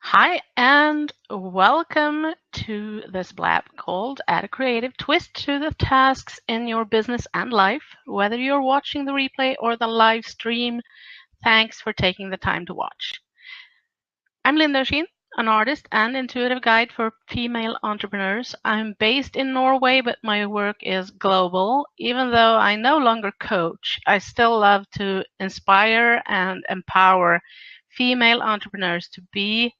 Hi, and welcome to this blab called Add a Creative Twist to the Tasks in Your Business and Life. Whether you're watching the replay or the live stream, thanks for taking the time to watch. I'm Linda Sheen, an artist and intuitive guide for female entrepreneurs. I'm based in Norway, but my work is global. Even though I no longer coach, I still love to inspire and empower female entrepreneurs to be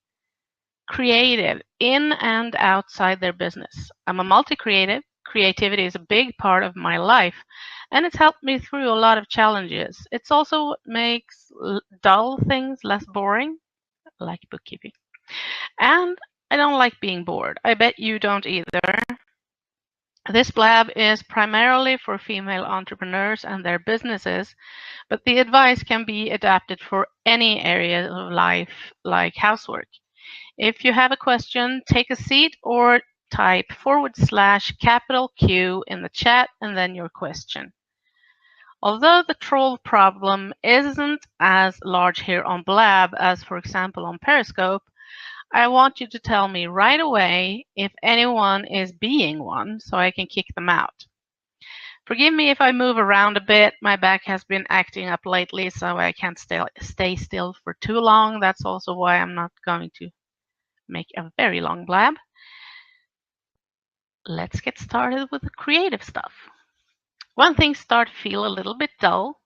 creative in and outside their business. I'm a multi-creative. Creativity is a big part of my life, and it's helped me through a lot of challenges. It's also what makes dull things less boring, like bookkeeping. And I don't like being bored. I bet you don't either. This blab is primarily for female entrepreneurs and their businesses, but the advice can be adapted for any area of life, like housework. If you have a question, take a seat or type /Q in the chat and then your question. Although the troll problem isn't as large here on Blab as, for example, on Periscope, I want you to tell me right away if anyone is being one so I can kick them out. Forgive me if I move around a bit. My back has been acting up lately, so I can't stay still for too long. That's also why I'm not going to make a very long blab. Let's get started with the creative stuff. When things start to feel a little bit dull,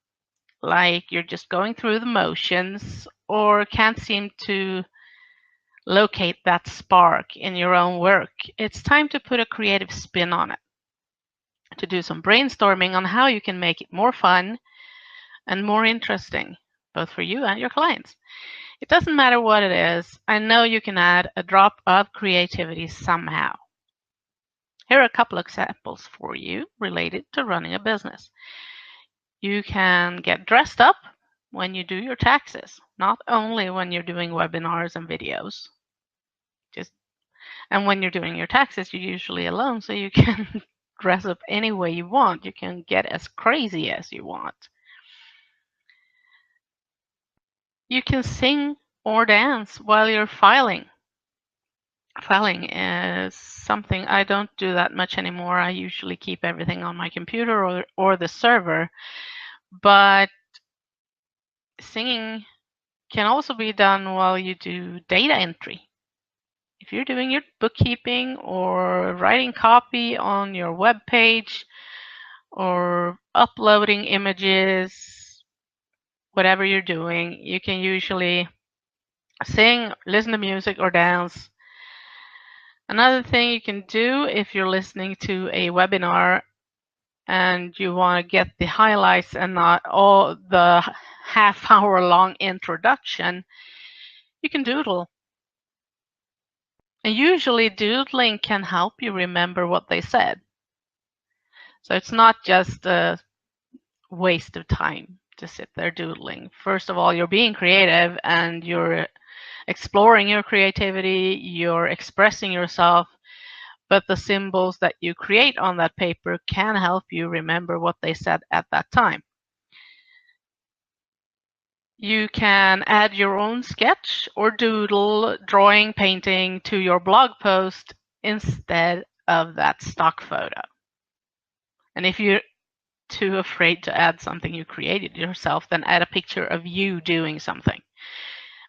like you're just going through the motions or can't seem to locate that spark in your own work, it's time to put a creative spin on it. To do some brainstorming on how you can make it more fun and more interesting, both for you and your clients. It doesn't matter what it is, I know you can add a drop of creativity somehow. Here are a couple examples for you related to running a business. You can get dressed up when you do your taxes, not only when you're doing webinars and videos. And when you're doing your taxes, you're usually alone, so you can dress up any way you want. You can get as crazy as you want. You can sing or dance while you're filing. Filing is something I don't do that much anymore. I usually keep everything on my computer or the server, but singing can also be done while you do data entry. If you're doing your bookkeeping or writing copy on your web page or uploading images, whatever you're doing, you can usually sing, listen to music, or dance. Another thing you can do if you're listening to a webinar and you want to get the highlights and not all the half-hour long introduction, you can doodle. And usually doodling can help you remember what they said. So it's not just a waste of time to sit there doodling. First of all, you're being creative and you're exploring your creativity, you're expressing yourself, but the symbols that you create on that paper can help you remember what they said at that time. You can add your own sketch or doodle, drawing, painting to your blog post instead of that stock photo. And if you're too afraid to add something you created yourself, then add a picture of you doing something.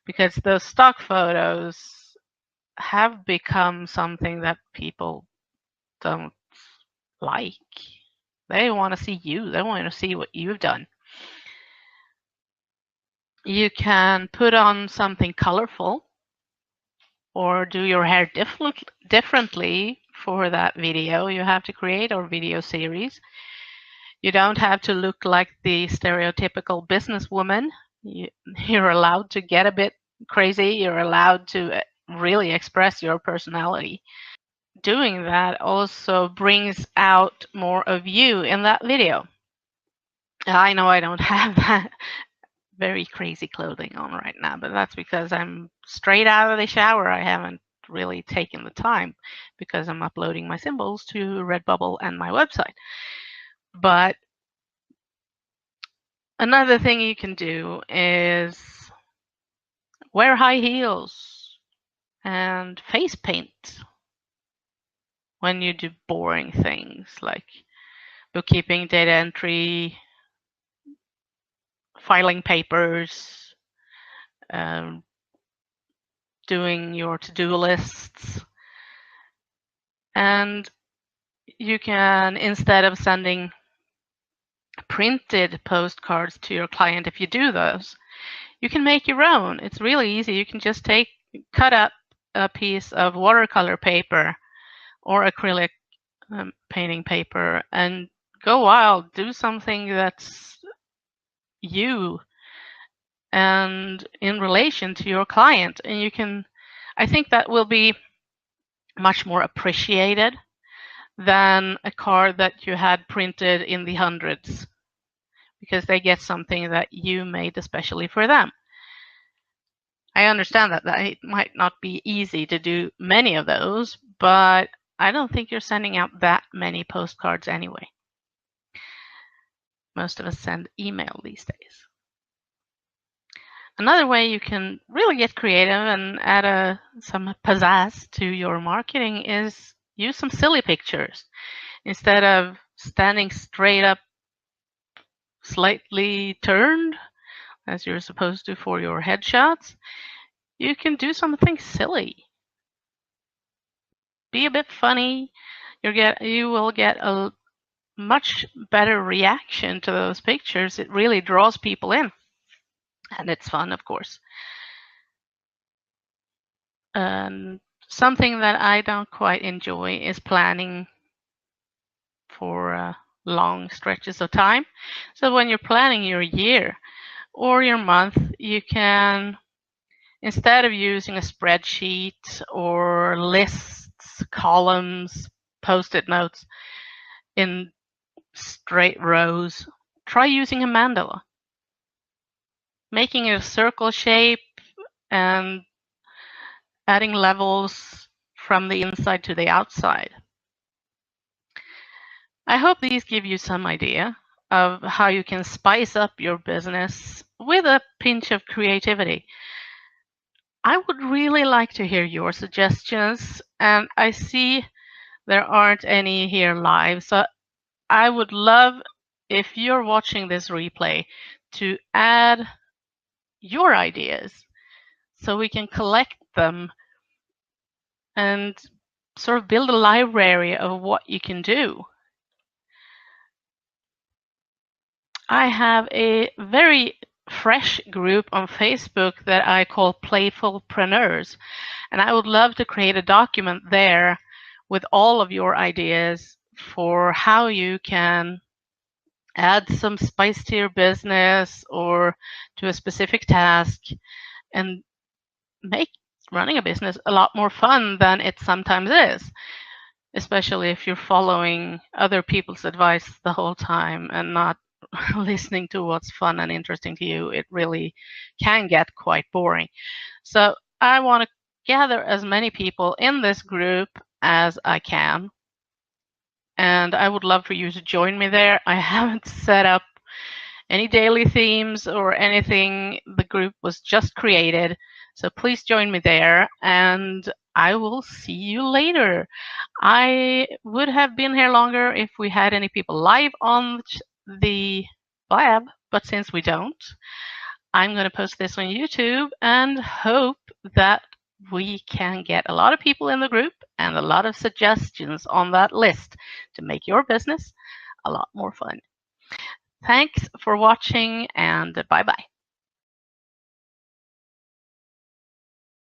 Because those stock photos have become something that people don't like. They want to see you. They want to see what you've done. You can put on something colorful or do your hair differently for that video you have to create or video series. You don't have to look like the stereotypical businesswoman. You're allowed to get a bit crazy. You're allowed to really express your personality. Doing that also brings out more of you in that video. I know I don't have that very crazy clothing on right now, but that's because I'm straight out of the shower. I haven't really taken the time because I'm uploading my symbols to Redbubble and my website. But another thing you can do is wear high heels and face paint when you do boring things like bookkeeping, data entry, filing papers, um, doing your to-do lists. And you can, instead of sending printed postcards to your client, if you do those, you can make your own. It's really easy. You can just cut up a piece of watercolor paper or acrylic painting paper and go wild. Do something that's you and in relation to your client. And you can, I think that will be much more appreciated than a card that you had printed in the hundreds, because they get something that you made especially for them. I understand that it might not be easy to do many of those, but I don't think you're sending out that many postcards anyway. Most of us send email these days. Another way you can really get creative and add some pizzazz to your marketing is use some silly pictures. Instead of standing straight up, slightly turned, as you're supposed to for your headshots, you can do something silly. Be a bit funny. You will get a much better reaction to those pictures. It really draws people in. And it's fun, of course. And something that I don't quite enjoy is planning for long stretches of time. So when you're planning your year or your month, you can, instead of using a spreadsheet or lists, columns, post-it notes in straight rows, try using a mandala. Making it a circle shape and adding levels from the inside to the outside. I hope these give you some idea of how you can spice up your business with a pinch of creativity. I would really like to hear your suggestions, and I see there aren't any here live, so I would love, if you're watching this replay, to add your ideas so we can collect them and sort of build a library of what you can do. I have a very fresh group on Facebook that I call Playfulpreneurs, and I would love to create a document there with all of your ideas for how you can add some spice to your business or to a specific task and make running a business a lot more fun than it sometimes is, especially if you're following other people's advice the whole time and not listening to what's fun and interesting to you. It really can get quite boring. So I want to gather as many people in this group as I can, and I would love for you to join me there. I haven't set up any daily themes or anything. The group was just created, so please join me there, and I will see you later. I would have been here longer if we had any people live on the Blab, but since we don't, I'm going to post this on YouTube and hope that we can get a lot of people in the group and a lot of suggestions on that list to make your business a lot more fun. Thanks for watching, and bye-bye.